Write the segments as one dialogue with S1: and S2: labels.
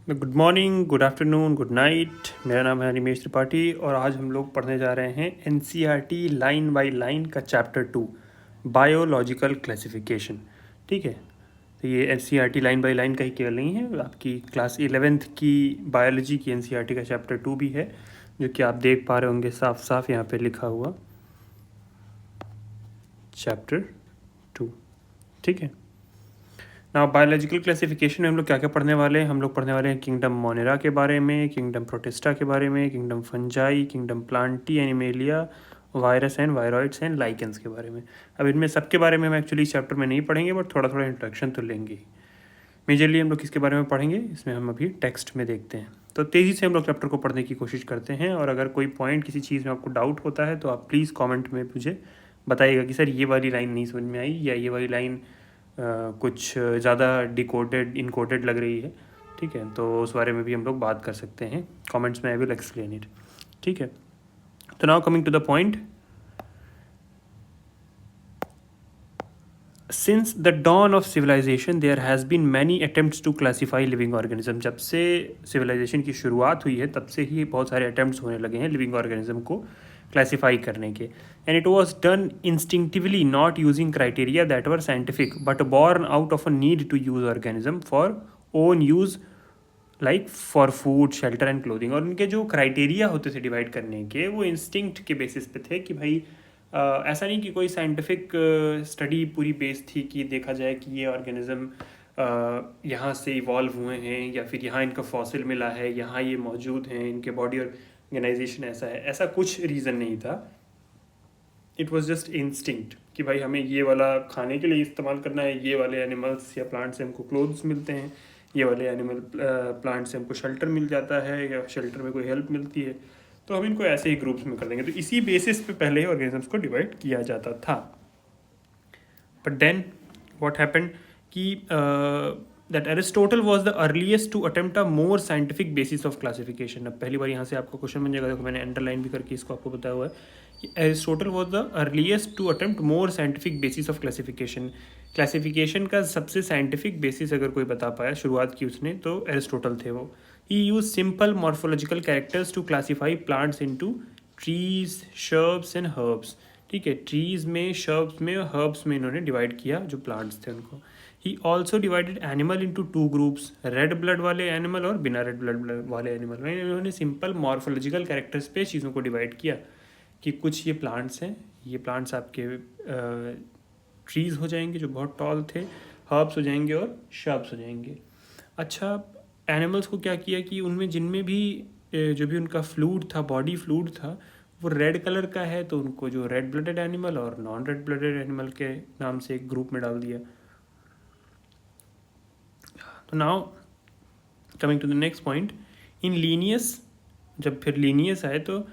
S1: Good morning, good afternoon, good night. मेरा नाम है निमेश त्रिपाठी और आज हम लोग पढ़ने जा रहे हैं एनसीईआरटी लाइन बाय लाइन का चैप्टर 2 बायोलॉजिकल क्लासिफिकेशन। ठीक है, तो ये एनसीईआरटी लाइन बाय लाइन का ही केवल नहीं है, आपकी क्लास 11th की बायोलॉजी की एनसीईआरटी का चैप्टर 2 भी है, जो कि आप देख पा रहे होंगे साफ साफ यहाँ पे लिखा हुआ चैप्टर 2। ठीक है ना। बायोलॉजिकल क्लासिफिकेशन में हम लोग क्या क्या पढ़ने वाले हैं? हम लोग पढ़ने वाले हैं किंगडम मोनेरा के बारे में, किंगडम प्रोटिस्टा के बारे में, kingdom fungi, kingdom Plantae animalia, virus and viroids and lichens के बारे में। अब इनमें सबके बारे में हम एक्चुअली इस चैप्टर में नहीं पढ़ेंगे, बट थोड़ा थोड़ा इंट्रोडक्शन तो लेंगे। मेजरली हम लोग किसके बारे में पढ़ेंगे, इसमें हम अभी टेक्स्ट में देखते हैं। तो तेज़ी से हम लोग चैप्टर को पढ़ने की कोशिश करते हैं, और अगर कोई पॉइंट किसी चीज़ में आपको डाउट होता है तो आप प्लीज़ कमेंट में मुझे बताइएगा कि सर ये वाली लाइन नहीं समझ में आई, या ये वाली लाइन कुछ ज़्यादा डिकोडेड इनकोडेड लग रही है। ठीक है, तो उस बारे में भी हम लोग बात कर सकते हैं कमेंट्स में। I will explain it. ठीक है, तो now coming to the point. Since the dawn of civilization there has been many attempts to classify living organism। जब से civilization की शुरुआत हुई है तब से ही बहुत सारे attempts होने लगे हैं living organism को classify करने के। And it was done instinctively, not using criteria that were scientific but born out of a need to use organism for own use, like for food, shelter and clothing. और उनके जो criteria होते थे divide करने के, वो instinct के basis पे थे कि भाई ऐसा नहीं कि कोई साइंटिफिक स्टडी पूरी बेस थी कि देखा जाए कि ये ऑर्गेनिज्म यहाँ से इवॉल्व हुए हैं, या फिर यहाँ इनका फॉसिल मिला है, यहाँ ये मौजूद हैं, इनके बॉडी ऑर्गेनाइजेशन ऐसा है। ऐसा कुछ रीज़न नहीं था। इट वॉज जस्ट इंस्टिंक्ट कि भाई हमें ये वाला खाने के लिए इस्तेमाल करना है, ये वाले एनिमल्स या प्लांट से हमको क्लोथ्स मिलते हैं, ये वाले एनिमल प्लांट से हमको शेल्टर मिल जाता है, या शेल्टर में कोई हेल्प मिलती है, तो हम इनको ऐसे ही ग्रुप्स में कर देंगे। तो इसी बेसिस पे पहले ही ऑर्गेनिजम्स को डिवाइड किया जाता था। बट देन व्हाट हैपेंड कि that Aristotle was the earliest to attempt a more scientific basis of classification. अब पहली बार यहाँ से आपको क्वेश्चन बन जाएगा, देखो मैंने अंडरलाइन भी करके इसको आपको बताया हुआ है कि Aristotle was the earliest to attempt more scientific basis of classification. Classification का सबसे साइंटिफिक बेसिस अगर कोई बता पाया, शुरुआत की उसने, तो एरिस्टोटल थे वो। He use simple morphological characters to classify plants into trees, shrubs and herbs. ठीक है, ट्रीज में, शर्ब्स में, हर्ब्स में इन्होंने डिवाइड किया जो प्लांट्स थे उनको। He also divided animal into two groups, red blood वाले एनिमल और बिना रेड ब्लड वाले एनिमल में। इन्होंने सिंपल मॉर्फोलॉजिकल कैरेक्टर्स पे चीज़ों को डिवाइड किया कि कुछ ये प्लांट्स हैं, ये प्लांट्स आपके ट्रीज़ हो जाएंगे जो बहुत टॉल थे, हर्ब्स हो जाएंगे और शर्ब्स हो जाएंगे। अच्छा, एनिमल्स को क्या किया कि उनमें जिनमें भी जो भी उनका फ्लूइड था, बॉडी फ्लूइड था, वो रेड कलर का है, तो उनको जो रेड ब्लडेड एनिमल और नॉन रेड ब्लडेड एनिमल के नाम से एक ग्रुप में डाल दिया। तो now coming to the next point, in Linnaeus, जब फिर लीनियस आए तो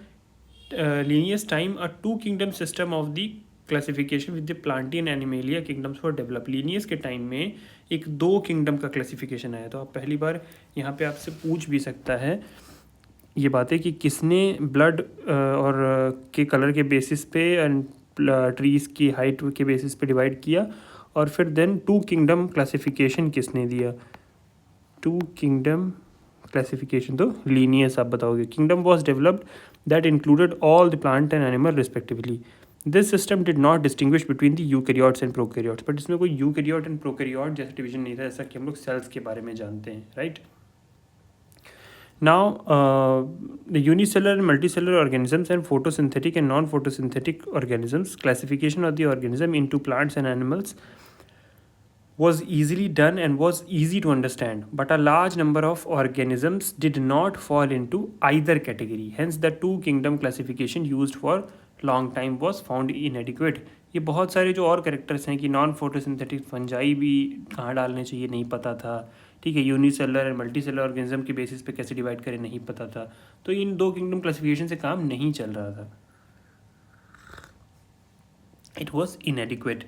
S1: Linnaeus time a two kingdom system of the classification with the plantae animalia kingdoms for develop. Linnaeus के टाइम में एक दो किंगडम का क्लासिफिकेशन आया। तो आप पहली बार यहाँ पे आपसे पूछ भी सकता है ये बात है कि किसने ब्लड और के कलर के बेसिस पे एंड ट्रीज़ की हाइट के बेसिस पे डिवाइड किया, और फिर देन टू किंगडम क्लासिफिकेशन किसने दिया? टू किंगडम क्लासिफिकेशन तो लीनियस आप बताओगे। Kingdom was developed that included all the plant and animal respectively. This system did not distinguish between the eukaryotes and prokaryotes. But इसमें कोई यूकैरियोट एंड प्रोकैरियोट जैसा division नहीं था, जैसा कि हम लोग सेल्स के बारे में जानते हैं, right? Now, the unicellular and multicellular organisms and photosynthetic and non-photosynthetic organisms, classification of the organism into plants and animals was easily done and was easy to understand, but a large number of organisms did not fall into either category. Hence, the two kingdom classification used for long time was found inadequate. ये बहुत सारे जो और characters हैं कि non photosynthetic fungi भी कहाँ डालने चाहिए नहीं पता था। ठीक है, unicellular and multi cellular organism के बेसिस पे कैसे डिवाइड करें नहीं पता था। तो इन दो किंगडम क्लासिफिकेशन से काम नहीं चल रहा था, इट वॉज इनएडिक्वेट,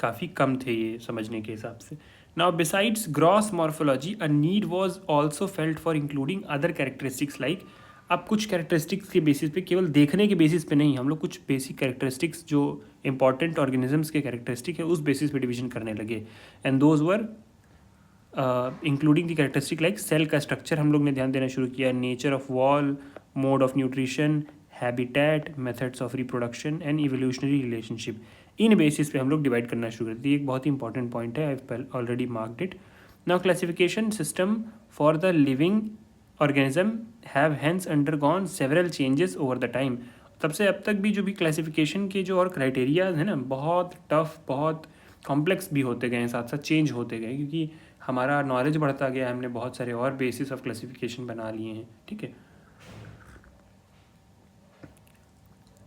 S1: काफ़ी कम थे ये समझने के हिसाब से। Now besides gross morphology a need was also felt for including other characteristics like. अब कुछ कैरेक्टरिस्टिक्स के बेसिस पे, केवल देखने के बेसिस पे नहीं, हम लोग कुछ बेसिक कैरेक्टरिस्टिक्स जो इंपॉर्टेंट ऑर्गेनिजम्स के कैरेक्टरिस्टिक है उस बेसिस पे डिवीजन करने लगे। And those were including the characteristic like cell का स्ट्रक्चर हम लोग ने ध्यान देना शुरू किया, nature of wall, mode of nutrition, habitat, methods of reproduction and evolutionary relationship. इन बेसिस पे हम लोग डिवाइड करना शुरू करते हैं। एक बहुत ही इंपॉर्टेंट पॉइंट है, I already marked it. Now classification system for the living organism have hence undergone several changes over the time. तब से अब तक भी जो भी क्लासिफिकेशन के जो और क्राइटेरियाज हैं ना, बहुत टफ, बहुत कॉम्प्लेक्स भी होते गए हैं, साथ साथ चेंज होते गए, क्योंकि हमारा नॉलेज बढ़ता गया, हमने बहुत सारे और बेसिस ऑफ क्लासिफिकेशन बना लिए हैं। ठीक है,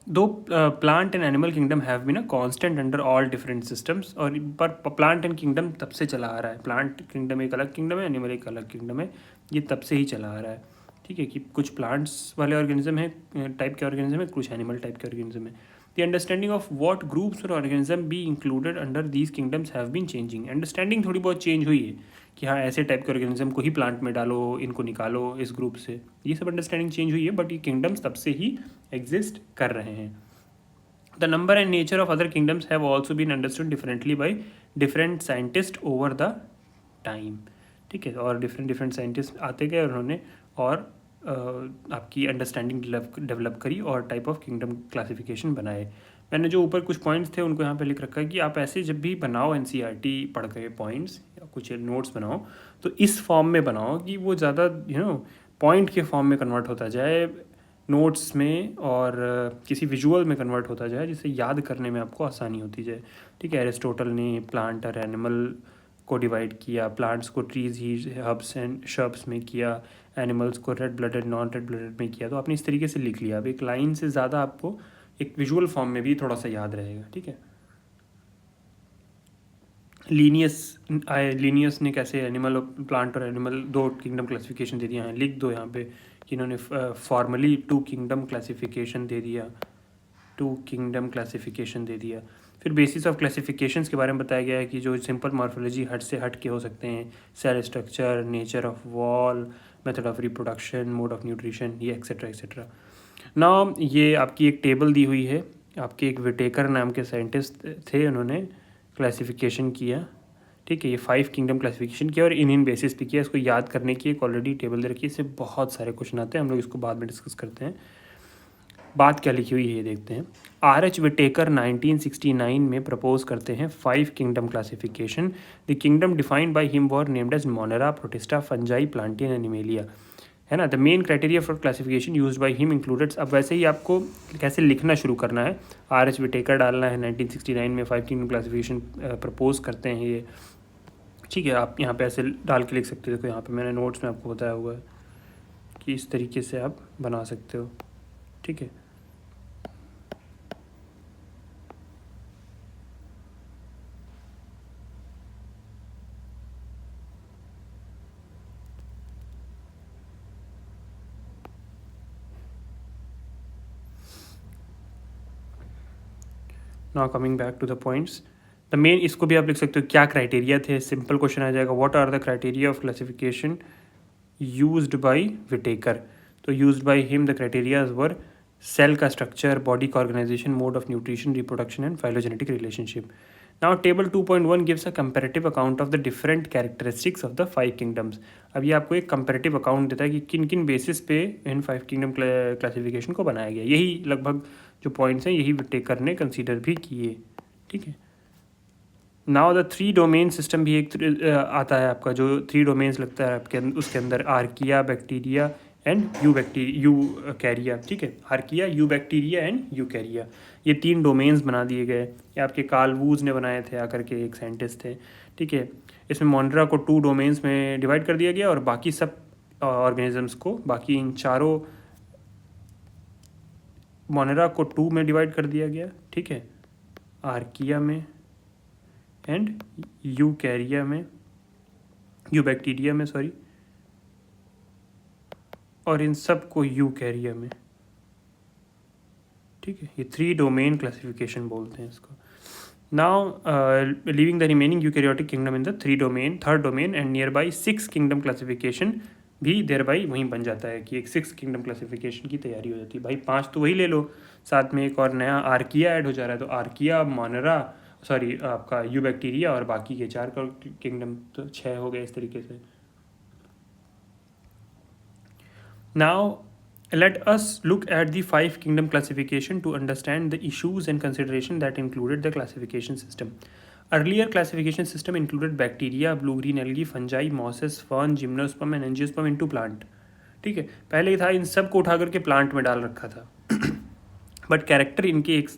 S1: दो plant and animal kingdom have been a constant under all different systems, और पर प्लांट एंड किंगडम तब से चला आ रहा है। प्लांट किंगडम एक अलग किंगडम है, एनिमल एक अलग किंगडम है, ये तब से ही चला आ रहा है। ठीक है, कि कुछ प्लांट्स वाले ऑर्गेनिज्म है, टाइप के ऑर्गेनिज्म है, कुछ एनिमल टाइप के ऑर्गेनिज्म है। The understanding of what groups और organism be included under these kingdoms have been changing. Understanding थोड़ी बहुत चेंज हुई है कि हाँ, ऐसे टाइप के ऑर्गेनिज्म को ही प्लांट में डालो, इनको निकालो इस ग्रुप से, ये सब अंडरस्टैंडिंग चेंज हुई है, बट ये किंगडम्स तब से ही एग्जिस्ट कर रहे हैं। The number and nature of other kingdoms have also been understood differently by different scientists over the time। ठीक है, और डिफरेंट साइंटिस्ट आते गए, उन्होंने और आपकी अंडरस्टैंडिंग डेवलप करी और टाइप ऑफ किंगडम क्लासिफिकेशन बनाए। मैंने जो ऊपर कुछ पॉइंट्स थे उनको यहाँ पे लिख रखा है कि आप ऐसे जब भी बनाओ एनसीईआरटी पढ़ के पॉइंट्स या कुछ नोट्स बनाओ, तो इस फॉर्म में बनाओ कि वो ज़्यादा पॉइंट के फॉर्म में कन्वर्ट होता जाए, नोट्स में, और किसी विजुअल में कन्वर्ट होता जाए, जिससे याद करने में आपको आसानी होती जाए। ठीक है, एरिस्टोटल ने प्लांट और एनिमल को डिवाइड किया, प्लांट्स को trees he herbs and shrubs में किया, एनिमल्स को red blooded non red blooded में किया। तो आपने इस तरीके से लिख लिया। अब एक लाइन से ज़्यादा आपको एक विजुअल फॉर्म में भी थोड़ा सा याद रहेगा। ठीक है, लीनियस ने कैसे एनिमल, प्लांट और एनिमल दो किंगडम क्लासिफिकेशन दे दिया है, लिख दो यहाँ पे कि इन्होंने फॉर्मली टू किंगडम क्लासिफिकेशन दे दिया, टू किंगडम क्लासिफिकेशन दे दिया। फिर बेसिस ऑफ क्लासिफिकेशंस के बारे में बताया गया है कि जो सिंपल मॉर्फोलॉजी हट से हट के हो सकते हैं, cell structure, nature of wall, method of reproduction, mode of nutrition, ये एक्सेट्रा एक्सेट्रा। नाउ ये आपकी एक टेबल दी हुई है, आपके एक विटेकर नाम के साइंटिस्ट थे, उन्होंने क्लासिफिकेशन किया। ठीक है, ये 5 किंगडम क्लासिफिकेशन किया और इन बेसिस पे किया। इसको याद करने की एक ऑलरेडी टेबल दे रखी है, इससे बहुत सारे क्वेश्चन आते हैं, हम लोग इसको बाद में डिस्कस करते हैं। बात क्या लिखी हुई है ये देखते हैं। R.H. विटेकर 1969 में प्रपोज करते हैं 5 kingdom classification. The kingdom defined by him were named as Monera, Protista, Fungi, Plantae, Animalia, है ना। The main criteria for classification used by him included. अब वैसे ही आपको कैसे लिखना शुरू करना है, R.H. विटेकर डालना है, 1969 में 5 किंगडम क्लासिफिकेशन प्रपोज करते हैं ये। ठीक है, आप यहाँ पे ऐसे डाल के लिख सकते हो। देखो यहाँ पे मैंने नोट्स में आपको बताया हुआ है कि इस तरीके से आप बना सकते हो। ठीक है, now coming back to the points, the main, इसको भी आप लिख सकते हो क्या क्राइटेरिया थे, सिंपल क्वेश्चन आ जाएगा। What are the criteria of classification used by Whittaker. तो used by him the criterias were cell का स्ट्रक्चर, बॉडी का organisation, mode of nutrition, reproduction and phylogenetic relationship. Now table 2.1 gives a comparative account of the different characteristics of the 5 kingdoms. अब ये आपको एक comparative account देता है कि किन किन बेसिस पे इन 5 किंगडम क्लासिफिकेशन को बनाया गया। यही लगभग जो पॉइंट्स हैं यही विटेकर ने कंसीडर भी किए। ठीक है, नाउ द 3 डोमेन सिस्टम भी एक आता है आपका, जो 3 डोमेन्स लगता है आपके उसके अंदर, आर्किया, बैक्टीरिया एंड यूकैरिया। ठीक है, आर्किया, यूबैक्टीरिया एंड यूकैरिया, ये 3 डोमेन्स बना दिए गए। ये आपके कार्ल वूज ने बनाए थे, आकर के एक साइंटिस्ट थे। ठीक है, इसमें मोनेरा को 2 डोमेन्स में डिवाइड कर दिया गया और बाकी सब ऑर्गेनिजम्स को, बाकी इन चारों, मोनेरा को 2 में डिवाइड कर दिया गया। ठीक है, आर्किया में एंड यूकैरिया में, यूबैक्टीरिया में सॉरी, और इन सब को यूकैरिया में। ठीक है, ये 3 डोमेन क्लासिफिकेशन बोलते हैं इसको। Now leaving the remaining eukaryotic kingdom in the 3rd domain and near by 6 kingdom classification भी देर बाई वहीं बन जाता है कि एक 6 किंगडम क्लासिफिकेशन की तैयारी हो जाती है। भाई 5 तो वही ले लो, साथ में एक और नया आर्किया ऐड हो जा रहा है, तो आर्किया, मोनेरा, सॉरी आपका यू बैक्टीरिया और बाकी के 4 किंगडम, तो 6 हो गए इस तरीके से. Now, let us look at the 5 kingdom classification to understand the issues and consideration that included the classification system. Earlier classification system included bacteria, blue-green algae, fungi, mosses, fern, gymnosperm and angiosperm into plant. ठीक है, पहले ही था इन सब को उठा करके plant में डाल रखा था. बट कैरेक्टर इनके एक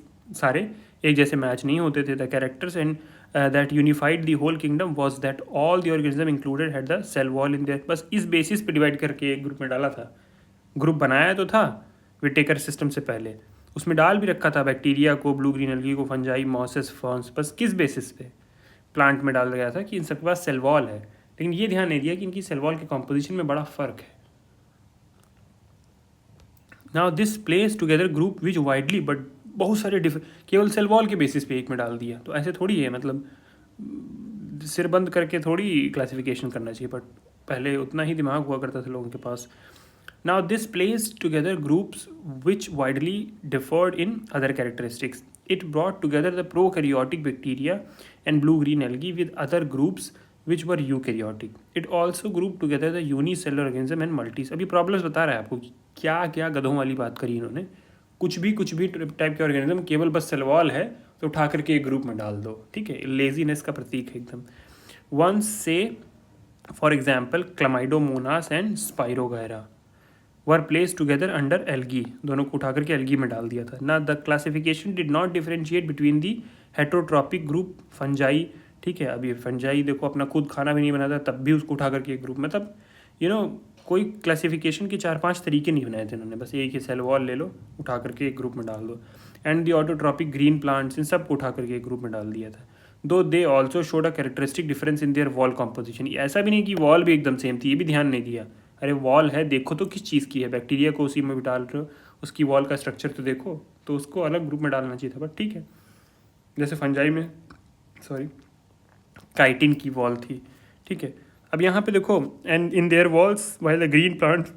S1: सारे एक जैसे मैच नहीं होते थे. The characters and that unified the whole kingdom was that all the organism included had the cell wall in there. बस इस बेसिस पे डिवाइड करके एक ग्रुप में डाला था. ग्रुप बनाया तो था विटेकर सिस्टम से पहले, उसमें डाल भी रखा था बैक्टीरिया को, ब्लू ग्रीन एल्गी को, फंजाई, मॉसेस, फर्न्स. बस किस बेसिस पे प्लांट में डाल गया था कि इन सबके पास सेल वॉल है. लेकिन ये ध्यान नहीं दिया कि इनकी सेल वॉल के कॉम्पोजिशन में बड़ा फ़र्क है. Now this place together group which widely but बहुत सारे केवल सेल वॉल के बेसिस पे एक में डाल दिया. तो ऐसे थोड़ी है, मतलब सिर बंद करके थोड़ी क्लासिफिकेशन करना चाहिए. बट पहले उतना ही दिमाग हुआ करता था लोगों के पास. Now this placed together groups which widely differed in other characteristics. It brought together the prokaryotic bacteria and blue-green algae with other groups which were eukaryotic. It also grouped together the unicellular organism and multis. अभी problems बता रहा है आपको क्या क्या गधों वाली बात करी इन्होंने. कुछ भी टाइप के ऑर्गेनिज्म केवल बस सेल वॉल है तो उठा करके एक ग्रुप में डाल दो. ठीक है, लेजीनेस का प्रतीक है एकदम. वन से for example Chlamydomonas and spirogyra were place together under algae. दोनों को उठा करके एल्गी में डाल दिया था ना. The classification did not differentiate between the heterotrophic group fungi. ठीक है, अभी फंजाई देखो अपना खुद खाना भी नहीं बनाता तब भी उसको उठा करके एक ग्रुप, मतलब कोई क्लासिफिकेशन के 4-5 तरीके नहीं बनाए थे इन्होंने. बस एक ही सेल वॉल ले लो, उठा करके एक ग्रुप में डाल दो. And the autotrophic green plants, इन सब को उठा करके एक ग्रुप में डाल दिया था. दो they also showed a characteristic difference in their wall composition. ऐसा भी नहीं कि वॉल भी एकदम सेम थी, ये भी ध्यान नहीं दिया. अरे वॉल है, देखो तो किस चीज़ की है. बैक्टीरिया को उसी में भी डाल रहे हो, उसकी वॉल का स्ट्रक्चर तो देखो, तो उसको अलग ग्रुप में डालना चाहिए था. बट ठीक है, जैसे फंजाई में काइटिन की वॉल थी. ठीक है, अब यहाँ पे देखो, and in their walls while the green plant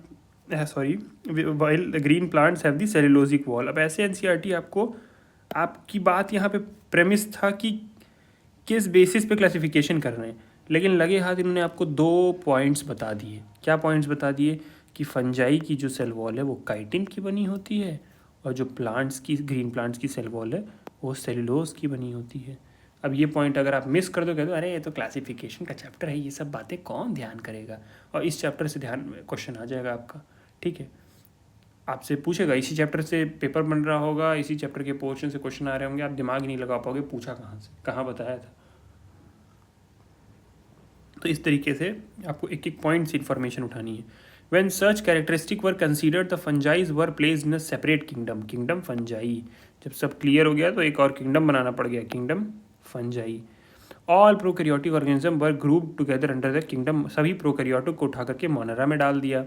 S1: while the green plants have the cellulosic wall. अब ऐसे एनसीईआरटी आपको, आपकी बात यहाँ पे प्रेमिस था कि किस बेसिस पे क्लासिफिकेशन कर रहे हैं, लेकिन लगे हाथ इन्होंने आपको 2 पॉइंट्स बता दिए. क्या पॉइंट्स बता दिए? कि फंजाई की जो सेल वॉल है वो काइटिन की बनी होती है, और जो प्लांट्स की, ग्रीन प्लांट्स की सेल वॉल है वो सेलुलोज की बनी होती है. अब ये पॉइंट अगर आप मिस कर दो, कह दो अरे ये तो क्लासिफिकेशन का चैप्टर है, ये सब बातें कौन ध्यान करेगा. और इस चैप्टर से ध्यान क्वेश्चन आ जाएगा आपका. ठीक है, आपसे पूछेगा, इसी चैप्टर से पेपर बन रहा होगा, इसी चैप्टर के पोर्शन से क्वेश्चन आ रहे होंगे, आप दिमाग ही नहीं लगा पाओगे पूछा कहाँ से, कहाँ बताया था. तो इस तरीके से आपको एक एक पॉइंट से इन्फॉर्मेशन उठानी है. When such characteristic were considered the fungi were placed in a separate kingdom. Kingdom fungi. जब सब क्लियर हो गया तो एक और किंगडम बनाना पड़ गया, kingdom fungi. All prokaryotic organism were group together under the kingdom. सभी प्रोकैरियोटिक को उठा करके मोनेरा में डाल दिया.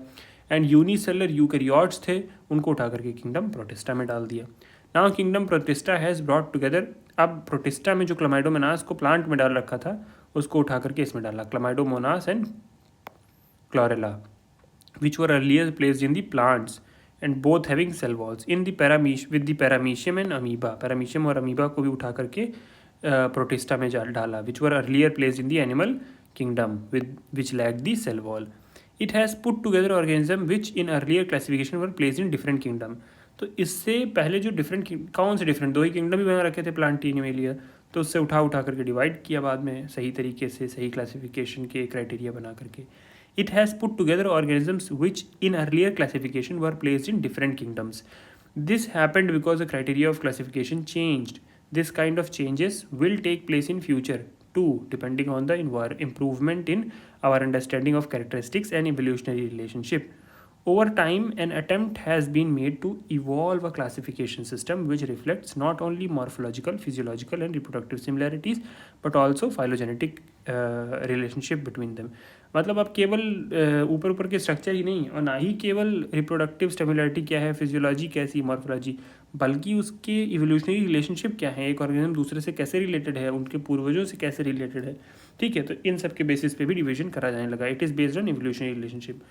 S1: एंड यूनिसेलर यूकैरियोट्स थे, उनको उठा करके किंगडम प्रोटिस्टा में डाल दिया. Now kingdom protista has brought together. अब प्रोटिस्टा में जो क्लामाइडोमोनास को प्लांट में डाल रखा था उसको उठा करके इसमें डाला, Chlamydomonas and Chlorella, which were earlier placed in the plants and both having cell walls in the with the paramecium and amoeba. paramecium और amoeba को भी उठा करके प्रोटिस्टा में डाला, which were earlier placed in the animal kingdom with which lacked the cell wall. It has put together organism which in earlier classification were placed in different kingdom. तो इससे पहले जो डिफरेंट, कौन से डिफरेंट, 2 ही kingdom भी बना रखे थे प्लांट एनिमेलिया, तो उससे उठा करके डिवाइड किया बाद में सही तरीके से, सही क्लासिफिकेशन के क्राइटेरिया बना करके. It has put together organisms which in earlier classification were placed in different kingdoms. This happened because the criteria of classification changed. This kind of changes will take place in future too, depending on the improvement in our understanding of characteristics and evolutionary relationship. Over time, an attempt has been made to evolve a classification system which reflects not only morphological, physiological, and reproductive similarities, but also phylogenetic relationship between them. मतलब अब केवल ऊपर ऊपर के structure ही नहीं, और ना ही केवल रिप्रोडक्टिव स्टेबिलिटी क्या है, फिजियोलॉजी कैसी, मॉर्फोलॉजी, बल्कि उसके इवोल्यूशनरी रिलेशनशिप क्या है, एक ऑर्गेनिज्म दूसरे से कैसे रिलेटेड है, उनके पूर्वजों से कैसे रिलेटेड है. ठीक है, तो इन सब के बेसिस पे भी डिवीजन करा जाने लगा. It is based on evolutionary relationship.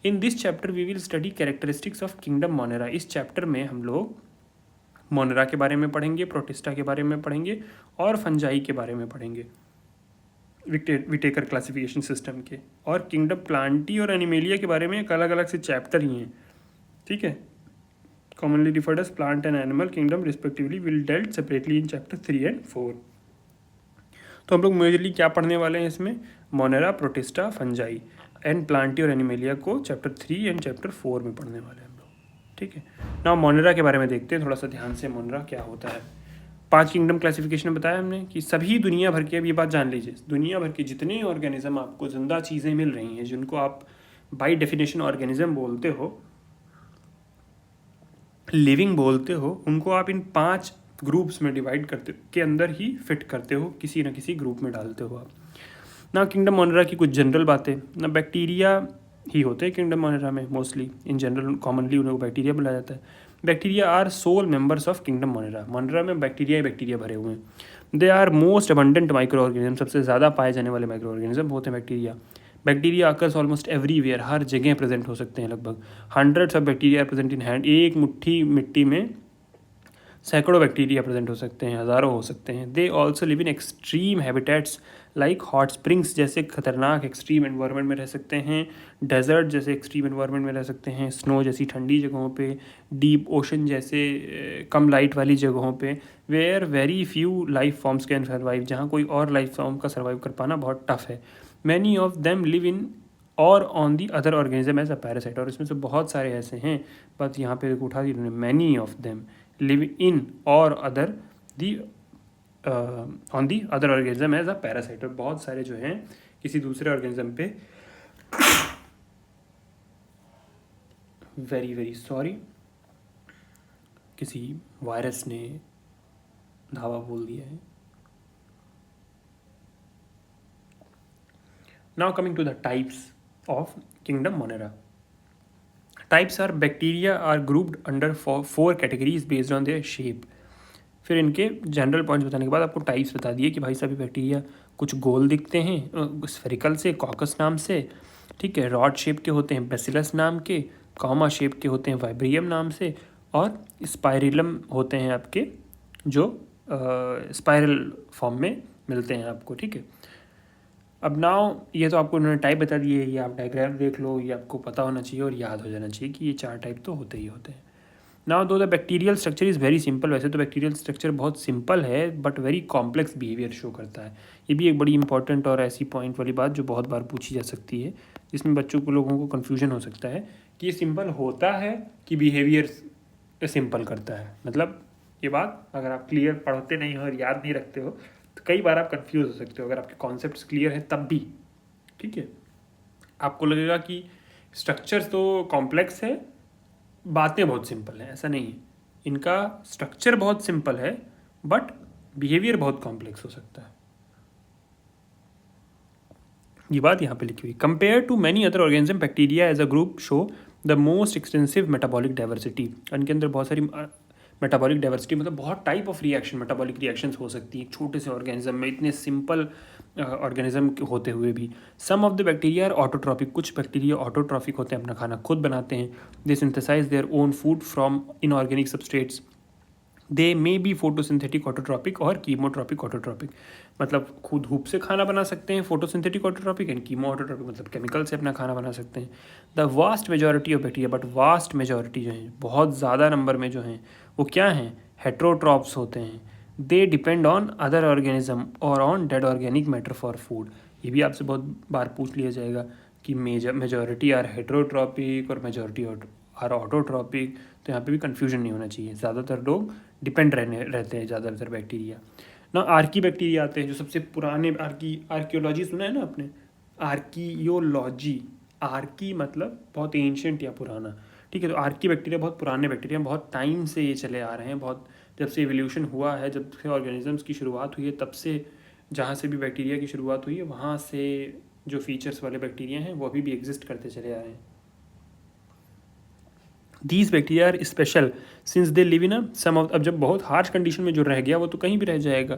S1: In this chapter we will study characteristics of kingdom Monera. इस चैप्टर में हम लोग मोनेरा के बारे में पढ़ेंगे, प्रोटिस्टा के बारे में पढ़ेंगे और फंजाई के बारे में पढ़ेंगे, विटेकर क्लासिफिकेशन सिस्टम के। और किंगडम प्लांटी और एनिमेलिया के बारे में एक अलग अलग से चैप्टर ही हैं, ठीक है। Commonly referred as plant and animal kingdom respectively will dealt separately in chapter 3 and 4। तो हम लोग मेजरली क्या पढ़ने वाले हैं इसमें, Monera, Protista, fungi and Plantae और एनिमेलिया को चैप्टर 3 एंड चैप्टर 4 में पढ़ने वाले हैं हम लोग, ठीक है। ना मोनेरा के बारे में देखते हैं थोड़ा सा ध्यान से, मोनेरा क्या होता है। 5 किंगडम क्लासिफिकेशन में बताया हमने कि सभी दुनिया भर के, अब ये बात जान लीजिए, दुनिया भर के जितने ऑर्गेनिज्म आपको जिंदा चीज़ें मिल रही हैं, जिनको आप बाई डेफिनेशन ऑर्गेनिज्म बोलते हो, लिविंग बोलते हो, उनको आप इन 5 ग्रुप्स में डिवाइड करते के अंदर ही फिट करते हो, किसी न किसी ग्रुप में डालते हो आप ना। किंगडम मोनेरा की कुछ जनरल बातें ना, बैक्टीरिया ही होते हैं किंगडम मोनेरा में मोस्टली, इन जनरल कॉमनली उनको बैक्टीरिया बुलाया जाता है। Bacteria are sole members of kingdom Monera. Monera में बैक्टीरिया ही बैक्टीरिया भरे हुए हैं। They are most abundant microorganism, सबसे ज़्यादा पाए जाने वाले माइक्रो ऑर्गेनिज्म होते हैं bacteria. Bacteria occurs almost everywhere, हर जगह प्रेजेंट हो सकते हैं लगभग। Hundreds of bacteria are present in hand, एक मुट्ठी मिट्टी में सैकड़ों बैक्टीरिया प्रेजेंट हो सकते हैं, हज़ारों हो सकते हैं। They also live in extreme habitats like hot springs जैसे खतरनाक एक्सट्रीम एनवायरनमेंट में रह सकते हैं, डेजर्ट जैसे एक्सट्रीम एनवायरनमेंट में रह सकते हैं, स्नो जैसी ठंडी जगहों पे, डीप ओशन जैसे कम लाइट वाली जगहों पे, where very few life forms can survive, जहाँ कोई और लाइफ फॉर्म का सर्वाइव कर पाना बहुत टफ है। Many of them live in or on the other organism as a parasite, और इसमें से बहुत सारे ऐसे हैं, बस यहाँ पे उठा दी उन्होंने, many of them live in or other the on the other organism as a parasite, और बहुत सारे जो हैं किसी दूसरे ऑर्गेनिज्म पे, वेरी वेरी सॉरी, किसी वायरस ने धावा बोल दिया है। Now coming to the types of kingdom Monera. Types are bacteria are grouped under four categories based on their shape. फिर इनके जनरल पॉइंट्स बताने के बाद आपको टाइप्स बता दिए कि भाई सभी बैक्टीरिया कुछ गोल दिखते हैं स्फेरिकल से, कॉकस नाम से, ठीक है, रॉड शेप के होते हैं बेसिलस नाम के, कॉमा शेप के होते हैं वाइब्रियम नाम से, और स्पाइरलम होते हैं आपके जो स्पाइरल फॉर्म में मिलते हैं आपको, ठीक है। अब नाउ ये तो आपको उन्होंने टाइप बता दिए, ये आप डायग्राम देख लो, ये आपको पता होना चाहिए और याद हो जाना चाहिए कि ये 4 टाइप तो होते ही होते हैं। नाउ दो the bacterial structure is very simple, वैसे तो बैक्टीरियल स्ट्रक्चर बहुत सिंपल है but very complex behaviour show करता है। ये भी एक बड़ी इंपॉर्टेंट और ऐसी पॉइंट वाली बात जो बहुत बार पूछी जा सकती है, जिसमें बच्चों को लोगों को कन्फ्यूजन हो सकता है कि ये सिंपल होता है कि बिहेवियर सिंपल करता है। मतलब ये बात अगर आप क्लियर पढ़ते नहीं हो और याद नहीं रखते हो तो कई बार आप कंफ्यूज हो सकते हो, अगर आपके कॉन्सेप्ट्स क्लियर है तब भी, ठीक है। आपको लगेगा कि स्ट्रक्चर्स तो कॉम्प्लेक्स है, बातें बहुत सिंपल हैं, ऐसा नहीं है। इनका स्ट्रक्चर बहुत सिंपल है बट बिहेवियर बहुत कॉम्प्लेक्स हो सकता है, ये बात यहाँ पे लिखी हुई। Compare to many other organism bacteria as a group show the most extensive metabolic diversity. इनके अंदर बहुत सारी मेटाबॉलिक डाइवर्सिटी, मतलब बहुत type of reaction, metabolic reactions हो सकती हैं छोटे से ऑर्गेनिज्म में, इतने सिंपल ऑर्गेनिज्म होते हुए भी। Some of the bacteria are autotrophic, कुछ बैक्टीरिया ऑटोट्रॉपिक होते हैं, अपना खाना खुद बनाते हैं। They synthesise their own food from inorganic substrates. They may be photosynthetic autotrophic or chemotrophic autotrophic, मतलब खुद धूप से खाना बना सकते हैं photosynthetic autotrophic, and chemoautotrophic मतलब केमिकल से अपना खाना बना सकते हैं। The vast majority of bacteria, but vast majority जो है, बहुत ज़्यादा नंबर में जो हैं वो क्या हैं, हेट्रोट्रॉप्स होते हैं। They depend on other organism or on dead organic matter for food. ये भी आपसे बहुत बार पूछ लिया जाएगा कि majority are heterotrophic or majority are autotrophic, तो यहाँ पे भी कन्फ्यूजन नहीं होना चाहिए। ज़्यादातर लोग डिपेंड रहते हैं ज़्यादातर बैक्टीरिया ना। आर्की बैक्टीरिया आते हैं जो सबसे पुराने, आर्कियोलॉजी सुना है ना आपने, आर्कियोलॉजी, आर्की मतलब बहुत एंशियंट या पुराना, ठीक है। तो आर्की बैक्टीरिया बहुत पुराने बैक्टीरिया, बहुत टाइम से ये चले आ रहे हैं, बहुत जब से एवोल्यूशन हुआ है, जब से ऑर्गेनिजम्स की शुरुआत हुई है, तब से जहाँ से भी बैक्टीरिया की शुरुआत हुई है वहाँ से जो फीचर्स वाले बैक्टीरिया हैं वो अभी भी एग्जिस्ट करते चले आ रहे हैं। These bacteria are special since they live in a some of, अब जब बहुत हार्श कंडीशन में जो रह गया वो तो कहीं भी रह जाएगा,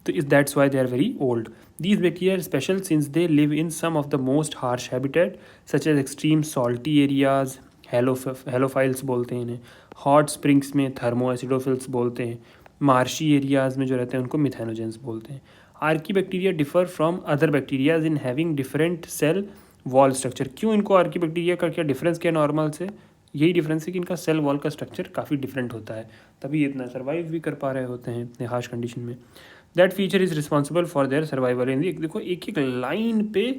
S1: तो इस that's why they are very old. These bacteria are special since they live in some of the most harsh habitat such as extreme salty areas, halophiles बोलते हैं इन्हें। हॉट स्प्रिंग्स में थर्मो एसिडोफिल्स बोलते हैं। मार्शी एरियाज़ में जो रहते हैं उनको मिथेनोजेंस बोलते हैं। Archaebacteria differ from other bacterias in having different cell wall structure. क्यों इनको आर्कीबैक्टीरिया का क्या डिफरेंस क्या नॉर्मल से? यही डिफरेंस है कि इनका सेल वॉल का स्ट्रक्चर काफ़ी डिफरेंट होता है, तभी इतना सर्वाइव भी कर पा रहे होते हैं इतने हार्श कंडीशन में। That feature is responsible for their survival in the. देखो एक एक लाइन पे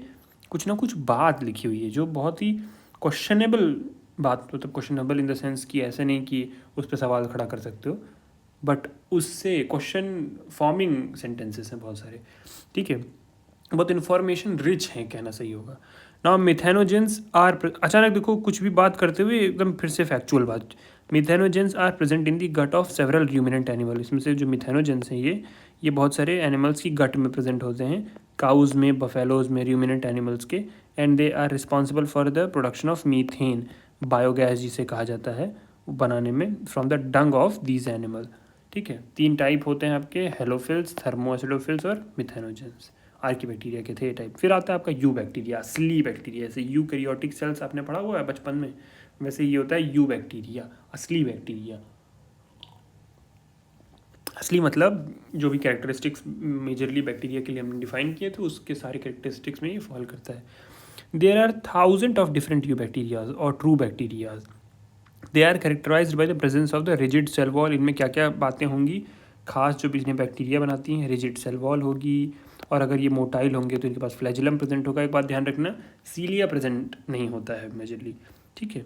S1: कुछ ना कुछ बात लिखी हुई है जो बहुत ही क्वेश्चनेबल बात, मतलब क्वेश्चनेबल इन द सेंस कि ऐसे नहीं कि उस पर सवाल खड़ा कर सकते हो, बट उससे क्वेश्चन फॉर्मिंग सेंटेंसेस हैं बहुत सारे, ठीक है, बहुत इन्फॉर्मेशन रिच हैं कहना सही होगा। नाउ मिथेनोजेंस आर, अचानक देखो कुछ भी बात करते हुए एकदम फिर से फैक्चुअल बात। Methanogens are present in the gut of several ruminant animal. इसमें से जो मिथेनोजेंस हैं ये बहुत सारे एनिमल्स की गट में प्रेजेंट होते हैं, काउज में, बफेलोज में, रूमिनेंट एनिमल्स के। And they are responsible for the production of methane, biogas जिसे कहा जाता है, बनाने में from the dung of these animal. ठीक है, 3 टाइप होते हैं आपके, हेलोफिल्स, थर्मोएसिडोफिल्स और मिथेनोजेंस। आर्कीबैक्टीरिया के थे ये टाइप। फिर आता है आपका यू बैक्टीरिया, असली बैक्टीरिया। जैसे यूकैरियोटिक सेल्स आपने पढ़ा हुआ है बचपन में, वैसे ये होता है यू बैक्टीरिया, असली बैक्टीरिया। असली मतलब जो भी कैरेक्टरिस्टिक्स मेजरली बैक्टीरिया के लिए हमने डिफाइन किए थे उसके सारे कैरेक्टरिस्टिक्स में ये फॉल करता है। There are thousand of different eubacterias और true bacterias. They are characterised by the presence of the rigid cell wall. इनमें क्या क्या बातें होंगी खास जो इन्हें बैक्टीरिया बनाती हैं? रिजिड सेल वॉल होगी, और अगर ये मोटाइल होंगे तो इनके पास फ्लैजिलम प्रेजेंट होगा। एक बात ध्यान रखना, सीलिया प्रेजेंट नहीं होता है मेजरली, ठीक है।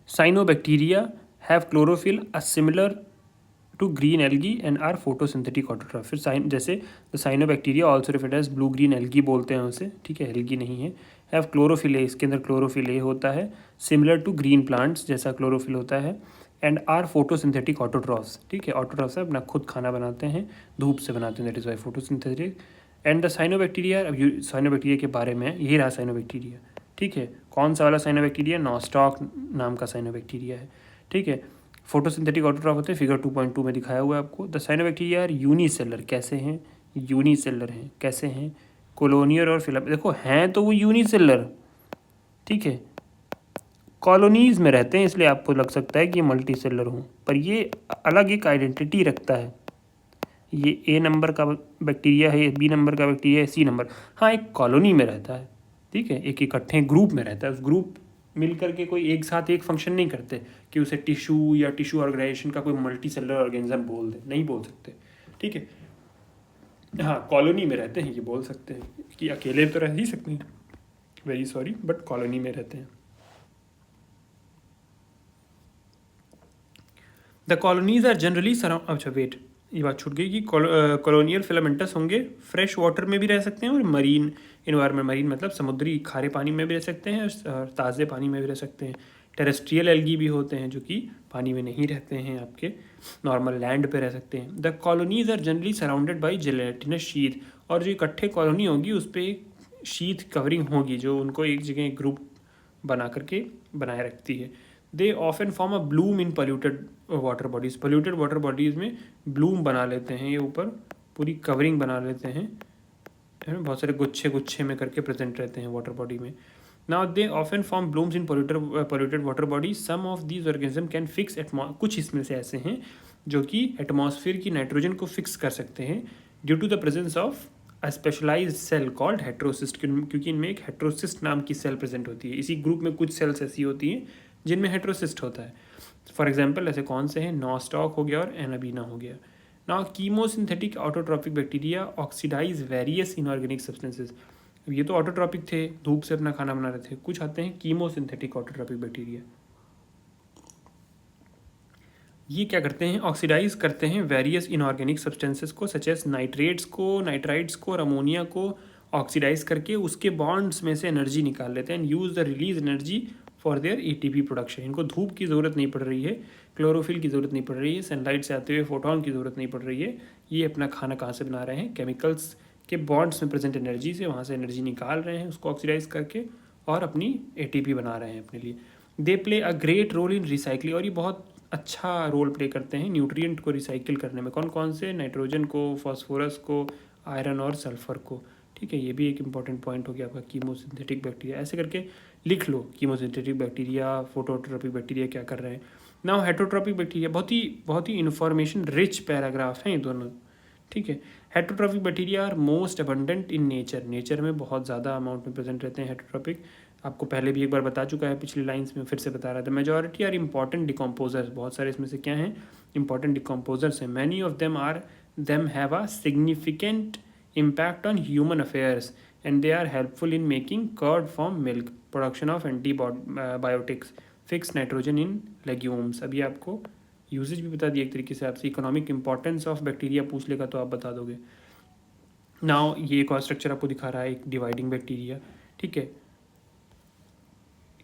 S1: Cyanobacteria have chlorophyll a similar to green algae and are photosynthetic autotroph. फिर जैसे the cyanobacteria also referred as blue green algae बोलते हैं उसे, ठीक है, एल्गी नहीं है। हैव क्लोरोफिल ए, इसके अंदर क्लोरोफिल ए होता है, सिमिलर टू ग्रीन प्लांट्स जैसा क्लोरोफिल होता है। एंड आर फोटोसिंथेटिक ऑटोट्रॉफ्स, ठीक है, ऑटोट्रॉफ्स है अपना खुद खाना बनाते हैं, धूप से बनाते हैं, that is why photosynthetic. And the cyanobacteria, अब साइनोबैक्टीरिया के बारे में यही रहा साइनोबैक्टीरिया, ठीक है। कौन सा वाला साइनोबैक्टीरिया? नॉस्टॉक नाम का साइनोबैक्टीरिया है, ठीक है। फोटोसिंथेटिक ऑटोट्रॉफ होते हैं, फिगर 2.2 में दिखाया हुआ है आपको। The cyanobacteria are unicellular. कैसे हैं? यूनिसेलर हैं। कैसे हैं? कॉलोनियल और फिलम, देखो हैं तो वो यूनिसेलर, ठीक है, कॉलोनीज में रहते हैं, इसलिए आपको लग सकता है कि ये मल्टी सेलर हों, पर ये अलग एक आइडेंटिटी रखता है। ये ए नंबर का बैक्टीरिया है, बी नंबर का बैक्टीरिया है, सी नंबर, हाँ एक कॉलोनी में रहता है, ठीक है, एक इकट्ठे ग्रुप में रहता है। उस ग्रुप मिल करके कोई एक साथ एक फंक्शन नहीं करते कि उसे टिश्यू या टिश्यू ऑर्गेनाइजेशन का कोई मल्टी सेलर ऑर्गेनिज्म बोल दे, नहीं बोल सकते, ठीक है। हाँ कॉलोनी में रहते हैं ये बोल सकते हैं, कि अकेले तो रह ही सकते हैं, वेरी सॉरी, बट कॉलोनी में रहते हैं। The colonies are generally surround, अच्छा वेट, ये बात छूट गई कि कॉलोनियल फिलामेंटस होंगे, फ्रेश वाटर में भी रह सकते हैं और मरीन इन्वायरमेंट, मरीन मतलब समुद्री खारे पानी में भी रह सकते हैं और ताज़े पानी में भी रह सकते हैं। टेरेस्ट्रियल एल्गी भी होते हैं जो कि पानी में नहीं रहते हैं, आपके नॉर्मल लैंड पे रह सकते हैं। The colonies are generally surrounded by gelatinous sheath, और जो इकट्ठे कॉलोनी होगी उस पर एक शीथ कवरिंग होगी जो उनको एक जगह एक ग्रुप बना करके बनाए रखती है। दे often form a Bloom in polluted water bodies. Polluted water bodies में ब्लूम बना लेते हैं, ये ऊपर पूरी कवरिंग बना लेते हैं, है ना, बहुत सारे गुच्छे गुच्छे में करके प्रेजेंट रहते हैं वाटर बॉडी में। Now they often form blooms in polluted water body. Some of these organism can fix कुछ इसमें से ऐसे हैं जो कि एटमॉस्फेयर की नाइट्रोजन को फिक्स कर सकते हैं due to the presence of a specialised cell called heterocyst, क्योंकि इनमें एक हेट्रोसिस्ट नाम की सेल प्रेजेंट होती है। इसी ग्रुप में कुछ सेल्स ऐसी होती हैं जिनमें हेट्रोसिस्ट होता है। फॉर एग्जाम्पल ऐसे कौन से हैं? नॉस्टॉक हो गया और एनाबीना हो गया। Now chemosynthetic autotrophic bacteria oxidise various inorganic substances. ये तो ऑटोट्रॉपिक थे, धूप से अपना खाना बना रहे थे। कुछ आते हैं कीमोसिंथेटिक ऑटोट्रॉपिक बैक्टीरिया, ये क्या करते हैं? ऑक्सीडाइज करते हैं वेरियस इनऑर्गेनिक सब्सटेंसेस को, सच एस नाइट्रेट्स को, नाइट्राइड्स को और अमोनिया को ऑक्सीडाइज करके उसके बॉन्ड्स में से एनर्जी निकाल लेते हैं and use the release energy for their ATP production. इनको धूप की ज़रूरत नहीं पड़ रही है, क्लोरोफिल की ज़रूरत नहीं पड़ रही है, सनलाइट से आते हुए फोटोन की ज़रूरत नहीं पड़ रही है। ये अपना खाना कहाँ से बना रहे हैं? केमिकल्स के बॉन्ड्स में प्रेजेंट एनर्जी से, वहाँ से एनर्जी निकाल रहे हैं उसको ऑक्सीडाइज करके और अपनी एटीपी बना रहे हैं अपने लिए। They play a great role in recycling, और ये बहुत अच्छा रोल प्ले करते हैं न्यूट्रिएंट को रिसाइकिल करने में। कौन कौन से? नाइट्रोजन को, फॉस्फोरस को, आयरन और सल्फर को, ठीक है, ये भी एक इंपॉर्टेंट पॉइंट हो गया आपका, कीमोसिंथेटिक बैक्टीरिया। ऐसे करके लिख लो, कीमोसिंथेटिक बैक्टीरिया, फोटोट्रोपिक बैक्टीरिया क्या कर रहे हैं। नाउ हेटरोट्रोपिक बैक्टीरिया, बहुत ही इन्फॉर्मेशन रिच पैराग्राफ हैं ये दोनों, ठीक है। Heterotrophic bacteria are most abundant in nature में बहुत ज़्यादा अमाउंट में प्रेजेंट रहते हैं हेटरोट्रोपिक। आपको पहले भी एक बार बता चुका है पिछली लाइन्स में, फिर से बता रहा था। मेजॉरिटी आर इंपॉर्टेंट डिकम्पोजर्स, बहुत सारे इसमें से क्या हैं, इंपॉर्टेंट डिकम्पोजर्स हैं। Many of them have a significant impact on human affairs and they are helpful in making curd from milk, production of antibiotics, fixed nitrogen in legumes। अभी आपको usage भी बता दिया एक तरीके से, आपसे इकोनॉमिक इंपॉर्टेंस ऑफ बैक्टीरिया पूछ लेगा तो आप बता दोगे। नाउ ये एक और स्ट्रक्चर आपको दिखा रहा है, एक डिवाइडिंग बैक्टीरिया, ठीक है।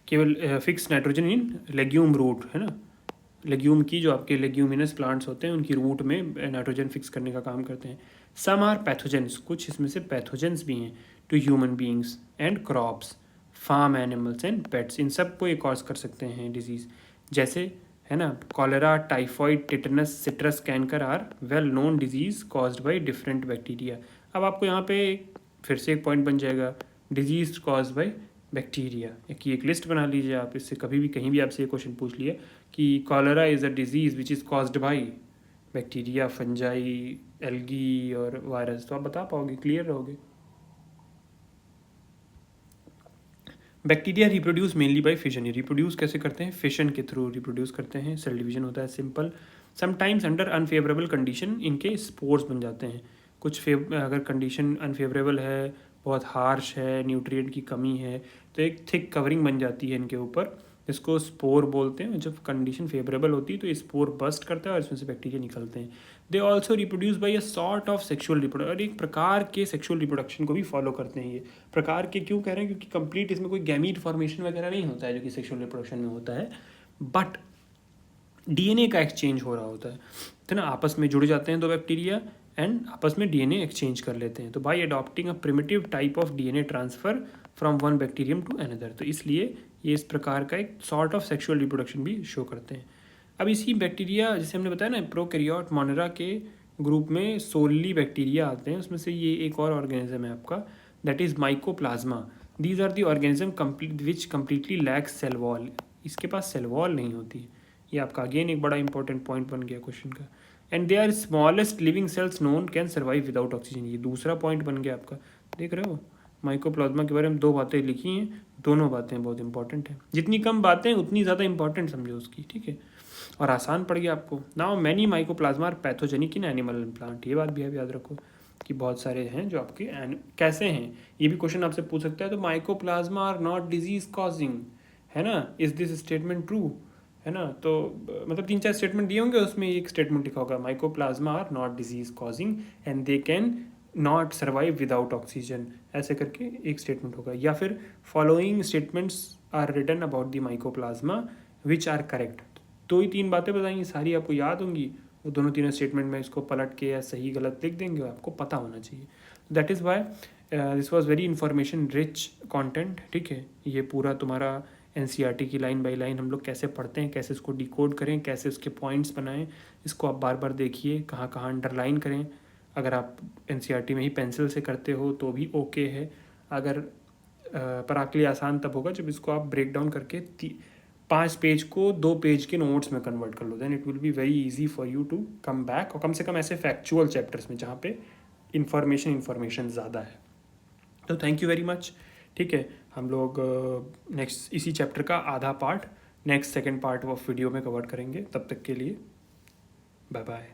S1: केवल fix nitrogen in legume root, है ना, लेग्यूम की जो आपके लेग्यूमिनस प्लांट्स होते हैं उनकी रूट में नाइट्रोजन फिक्स करने का काम करते हैं। सम आर पैथोजेंस, कुछ इसमें से पैथोजेंस भी हैं to human beings and crops, farm animals and pets. इन सब को ये कॉज कर सकते हैं डिजीज़, जैसे है ना cholera, typhoid, tetanus, citrus canker are well known disease caused by different bacteria. अब आपको यहाँ पे फिर से एक पॉइंट बन जाएगा, डिजीज़ कॉज्ड बाय बैक्टीरिया की एक लिस्ट बना लीजिए आप। इससे कभी भी कहीं भी आपसे ये क्वेश्चन पूछ लिया कि cholera is a disease which is caused by bacteria, fungi, algae और वायरस, तो आप बता पाओगे, क्लियर रहोगे। Bacteria reproduce mainly by fission. ये रिप्रोड्यूस कैसे करते हैं, फिशन के थ्रू रिप्रोड्यूस करते हैं, सेल डिवीजन होता है simple. Sometimes under unfavourable condition इनके स्पोर्स बन जाते हैं। कुछ अगर कंडीशन अनफेवरेबल है, बहुत हार्श है, न्यूट्रिएंट की कमी है, तो एक थिक कवरिंग बन जाती है इनके ऊपर, इसको स्पोर बोलते हैं। जब कंडीशन फेवरेबल होती है तो स्पोर बस्ट करता है और इसमें से बैक्टीरिया निकलते हैं। They also reproduce by a sort of sexual reproduction, और एक प्रकार के सेक्शुअल रिप्रोडक्शन को भी फॉलो करते हैं। ये प्रकार के क्यों कह रहे हैं, क्योंकि कंप्लीट इसमें कोई गैमीट फॉर्मेशन वगैरह नहीं होता है जो कि सेक्शुअल रिप्रोडक्शन में होता है, बट डीएनए का एक्सचेंज हो रहा होता है, तो ना आपस में जुड़ जाते हैं दो बैक्टीरिया एंड आपस में डीएनए एक्सचेंज कर लेते हैं। तो by adopting a primitive type of DNA transfer from one bacterium to another, तो इसलिए ये इस प्रकार का एक सॉर्ट ऑफ सेक्सुअल रिप्रोडक्शन भी शो करते हैं। अब इसी बैक्टीरिया, जैसे हमने बताया ना, प्रोकैरियोट मोनेरा के ग्रुप में सोलली बैक्टीरिया आते हैं, उसमें से ये एक और ऑर्गेनिज्म है आपका, that is mycoplasma. These are the organism which completely lacks cell wall, इसके पास सेल वॉल नहीं होती है। ये आपका अगेन एक बड़ा इंपॉर्टेंट पॉइंट बन गया क्वेश्चन का। And they are smallest living cells known can survive without oxygen, ये दूसरा पॉइंट बन गया आपका। देख रहे हो, माइकोप्लाज्मा के बारे में दो बातें लिखी हैं, दोनों बातें बहुत इंपॉर्टेंट हैं। जितनी कम बातें उतनी ज़्यादा इंपॉर्टेंट समझो उसकी, ठीक है, और आसान पड़ गया आपको। Now many mycoplasma are pathogenic in animal and plant, ये बात भी आप याद रखो कि बहुत सारे हैं जो आपके कैसे हैं, ये भी क्वेश्चन आपसे पूछ सकता है। तो mycoplasma are not disease causing, है ना, इज दिस स्टेटमेंट ट्रू, है ना। तो मतलब 3-4 स्टेटमेंट दिए होंगे, उसमें एक स्टेटमेंट लिखा होगा mycoplasma are not disease causing and they can not survive without oxygen, ऐसे करके एक स्टेटमेंट होगा। या फिर following statements are written about the mycoplasma which are correct, दो ही 3 बातें बताएंगी, सारी आपको याद होंगी, वो दोनों तीनों स्टेटमेंट में इसको पलट के या सही गलत लिख देंगे, आपको पता होना चाहिए। That is why this was very information rich content, ठीक है। ये पूरा तुम्हारा एनसीईआरटी की लाइन बाय लाइन हम लोग कैसे पढ़ते हैं, कैसे इसको डिकोड करें, कैसे उसके पॉइंट्स बनाएं, इसको आप बार बार देखिए, कहाँ कहाँ अंडरलाइन करें। अगर आप एनसीईआरटी में ही पेंसिल से करते हो तो भी ओके है, अगर पर आपके लिए आसान तब होगा जब इसको आप ब्रेक डाउन करके 5 पेज को 2 पेज के नोट्स में कन्वर्ट कर लो, then it will be very easy for you to come back, और कम से कम ऐसे फैक्चुअल चैप्टर्स में जहाँ पे इन्फॉर्मेशन ज़्यादा है। तो थैंक यू वेरी मच, ठीक है। हम लोग नेक्स्ट इसी चैप्टर का आधा part next second part of video में कवर करेंगे। तब तक के लिए बाय बाय।